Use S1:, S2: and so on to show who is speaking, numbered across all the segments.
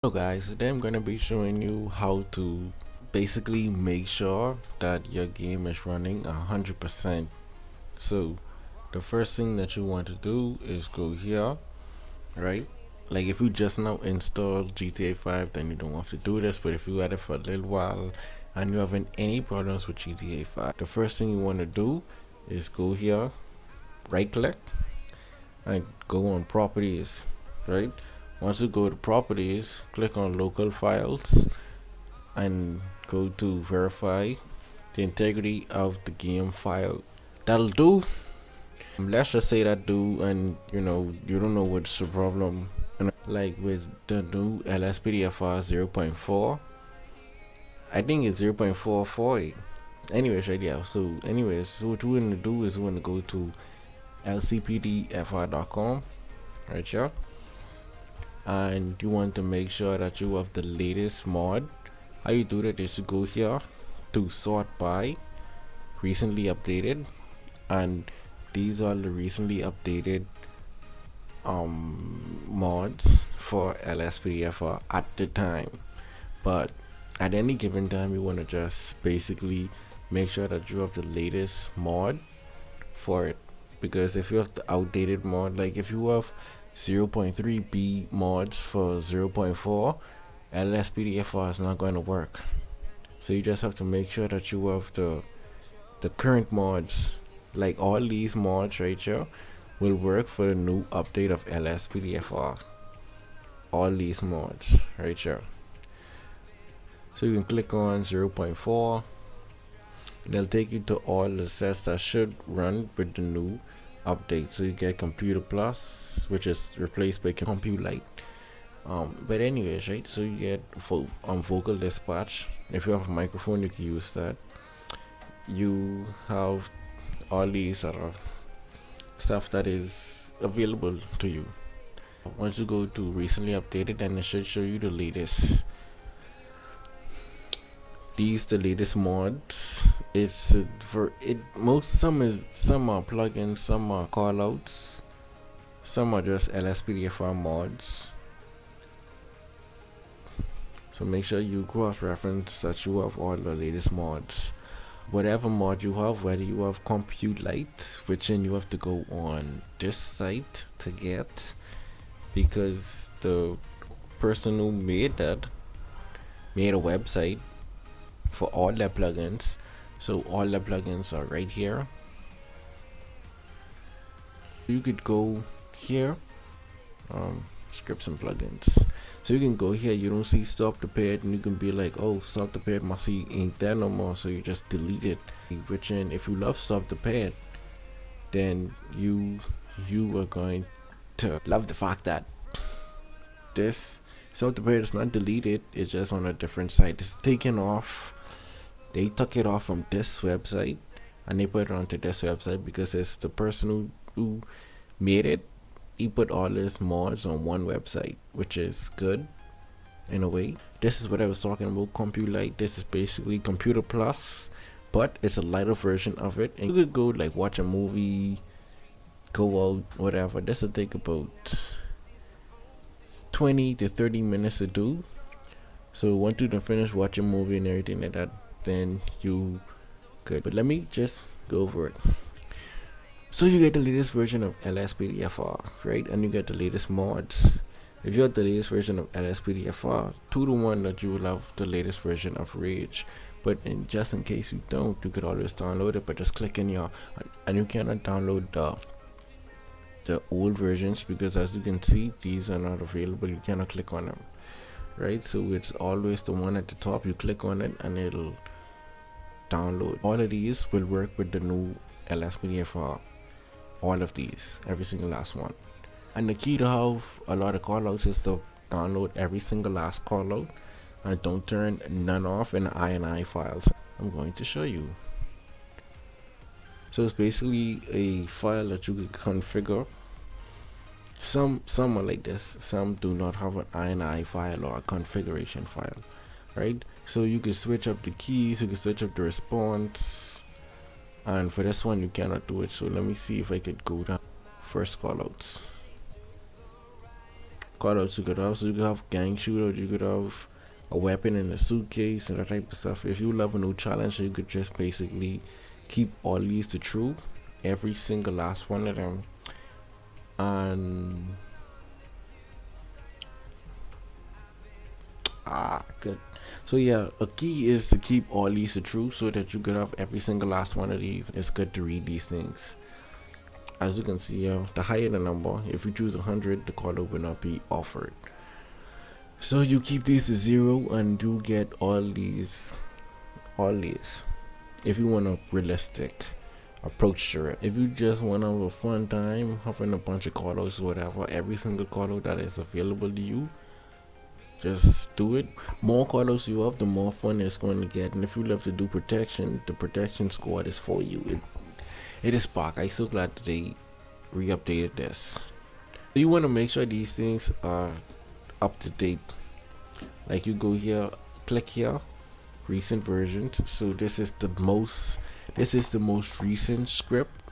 S1: Hello guys, today I'm going to be showing you how to basically make sure that your game is running 100%. So the first thing that you want to do is go here, right? Like if you just now installed GTA 5, then you don't have to do this, but if you had it for a little while and you're having any problems with GTA 5, the first thing you want to do is go here, right click, and go on properties, right? Once you go to properties, click on local files and go to verify the integrity of the game file. That'll do. Let's just say that do, and you don't know what's the problem. Like with the new LSPDFR 0.4, I think it's 0.448. Anyways, right, yeah. So anyways, so what we're gonna do is we're gonna go to lcpdfr.com, right here, and you want to make sure that you have the latest mod. How you do that is to go here to sort by recently updated, and these are the recently updated mods for LSPDFR at the time. But at any given time, you want to just basically make sure that you have the latest mod for it, because if you have the outdated mod, like if you have 0.3b mods for 0.4, LSPDFR is not going to work. So you just have to make sure that you have the current mods. Like all these mods right here will work for the new update of LSPDFR. All these mods right here. So you can click on 0.4. They'll take you to all the sets that should run with the new update. So you get Computer Plus, which is replaced by Compute Lite. But anyways, right, so you get vocal dispatch. If you have a microphone, you can use that. You have all these other stuff that is available to you. Once you go to recently updated, then it should show you the latest. These the latest mods. It's for it. Some are plugins, some are callouts, some are just LSPDFR mods. So make sure you cross-reference that you have all the latest mods. Whatever mod you have, whether you have Compute Lite, which then you have to go on this site to get, because the person who made that made a website for all their plugins. So all the plugins are right here. You could go here, scripts and plugins. So you can go here, you don't see stop the pad, and you can be like, oh, stop the pad must ain't there no more, so you just delete it. Which then if you love stop the pad, then you are going to love the fact that this stop the pad is not deleted, it's just on a different site. It's taken off. They took it off from this website and they put it onto this website because it's the person who made it. He put all his mods on one website, which is good in a way. This is what I was talking about, Compute Lite. This is basically Computer Plus, but it's a lighter version of it. And you could go like watch a movie, go out, whatever. This will take about 20 to 30 minutes to do. So once you done finish watching a movie and everything like that, then you good. But let me just go over it. So you get the latest version of LSPDFR, right? And you get the latest mods. If you have the latest version of LSPDFR, 2 to 1 that you will have the latest version of Rage. But just in case you don't, you could always download it by just clicking your, and you cannot download the old versions, because as you can see, these are not available. You cannot click on them, right? So it's always the one at the top. You click on it and it'll download. All of these will work with the new LSPDFR. All of these, every single last one. And the key to have a lot of callouts is to download every single last callout and don't turn none off in the INI files. I'm going to show you. So it's basically a file that you can configure. Some are like this, some do not have an INI file or a configuration file, right? So you can switch up the keys, you can switch up the response, and for this one you cannot do it. So let me see if I could go down first callouts. callouts you could have. So you could have gang shootout, you could have a weapon in a suitcase and that type of stuff. If you love a new challenge, you could just basically keep all these to true, every single last one of them. And good. So yeah, a key is to keep all these to true so that you could have every single last one of these. It's good to read these things. As you can see, the higher the number, if you choose 100, the call will not be offered. So you keep these to 0 and you get all these. If you want a realistic approach to it. If you just want to have a fun time, having a bunch of callouts or whatever, every single callout that is available to you, just do it. More callouts you have, the more fun it's going to get. And if you love to do protection, the protection squad is for you. It is Spark. I'm so glad that they re-updated this. You want to make sure these things are up to date. Like you go here, click here, recent versions. So this is the most recent script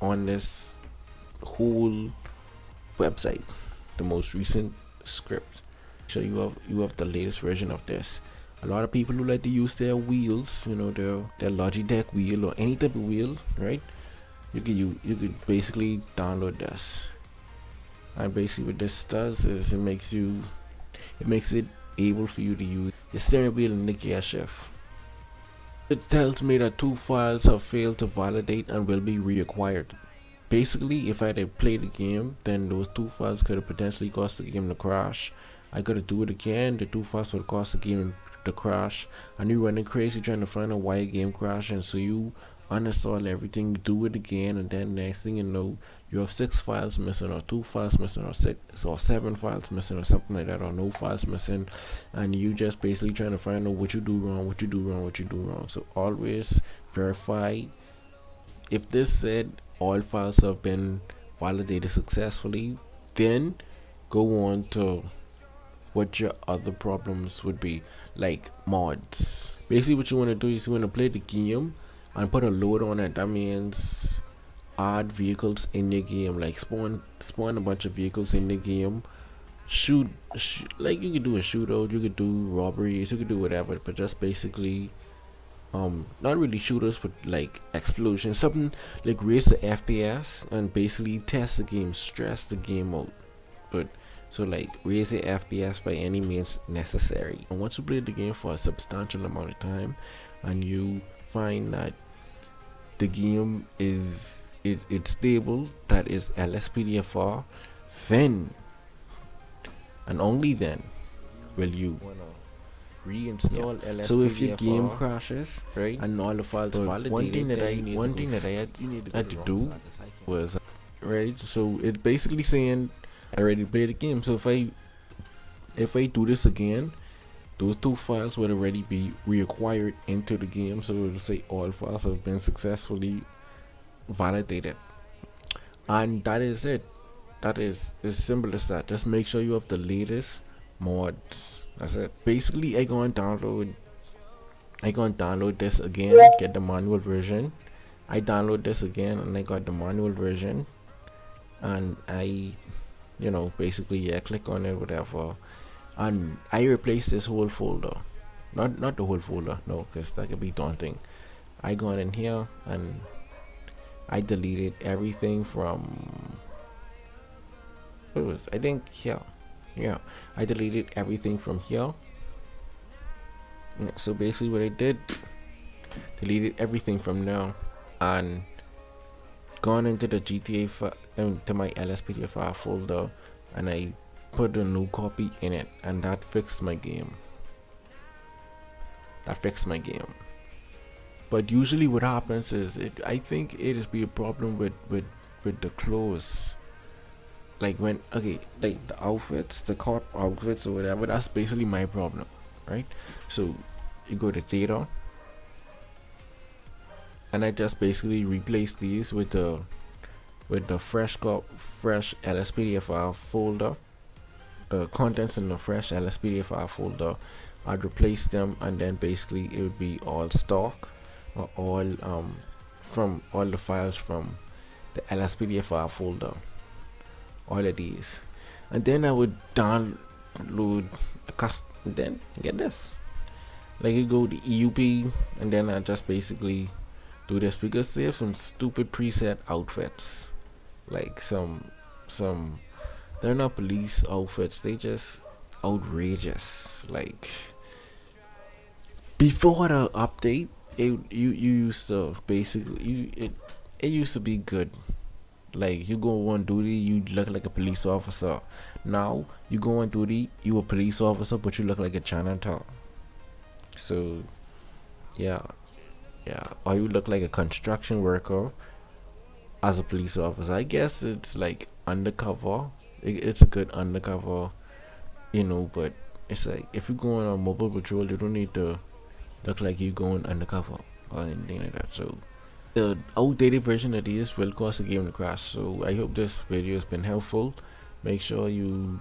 S1: on this whole website. The most recent script. So you have the latest version of this. A lot of people who like to use their wheels, their Logitech wheel or any type of wheel, right? You could basically download this, and basically what this does is it makes it able for you to use the steering wheel and the gear shift. It tells me that 2 files have failed to validate and will be reacquired. Basically, if I had played the game, then those 2 files could have potentially caused the game to crash. I gotta do it again. The 2 files would cause the game to crash, and you running crazy trying to find out why a game crashing. So you uninstall everything, do it again, and then next thing you know, you have 6 files missing, or 2 files missing, or 6 or 7 files missing, or something like that, or no files missing, and you just basically trying to find out what you do wrong. So always verify. If this said all files have been validated successfully, then go on to what your other problems would be, like mods. Basically what you want to do is you want to play the game and put a load on it. That means add vehicles in the game, like spawn a bunch of vehicles in the game, shoot like you could do a shootout, you could do robberies, you could do whatever, but just basically not really shooters, but like explosions, something like raise the FPS and basically test the game, stress the game out. But so like raise the FPS by any means necessary. And once you play the game for a substantial amount of time and you find that the game is it's stable, that is LSPDFR, then and only then will you reinstall LSPDFR. So if your game crashes, right, and all the files validated, one thing that I had to do was right. So it basically saying I already played the game. So if I do this again, those 2 files would already be reacquired into the game. So it will say all files have been successfully validated, and that is it. That is as simple as that. Just make sure you have the latest mods. That's it. Basically, I gonna download this again, get the manual version. I download this again and I got the manual version, and I basically click on it, whatever, and I replace this whole folder, not the whole folder, no, because that could be daunting. I gone in here and I deleted everything from I think here. Yeah, I deleted everything from here. So basically what I did, deleted everything from now and gone into the GTA into my LSPDFR folder, and I put a new copy in it, and that fixed my game. But usually what happens is I think it is be a problem with the clothes. Like when like the outfits, the cop outfits or whatever, that's basically my problem, right? So you go to data, and I just basically replace these with the fresh LSPDFR folder, the contents in the fresh LSPDFR folder. I'd replace them, and then basically it would be all stock, or all from all the files from the LSPDFR folder, all of these. and then I would download a custom. Then get this, like you go to EUP, and then I just basically do this because they have some stupid preset outfits, like some they're not police outfits, they just outrageous. Like before the update, you used to basically it used to be good. Like you go on duty, you look like a police officer. Now you go on duty, you a police officer, but you look like a janitor. So yeah, or you look like a construction worker as a police officer. I guess it's like undercover. It's a good undercover, But it's like if you're going on mobile patrol, you don't need to look like you going undercover or anything like that. So the outdated version of this will cause the game to crash. So I hope this video has been helpful. Make sure you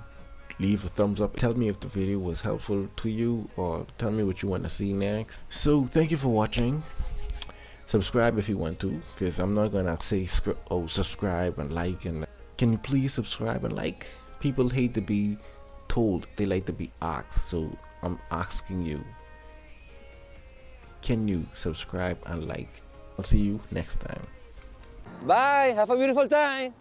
S1: leave a thumbs up. Tell me if the video was helpful to you, or tell me what you want to see next. So thank you for watching. Subscribe if you want to, because I'm not gonna say subscribe and like, and can you please subscribe and like? People hate to be told, they like to be asked. So I'm asking you, can you subscribe and like? I'll see you next time.
S2: Bye. Have a beautiful time.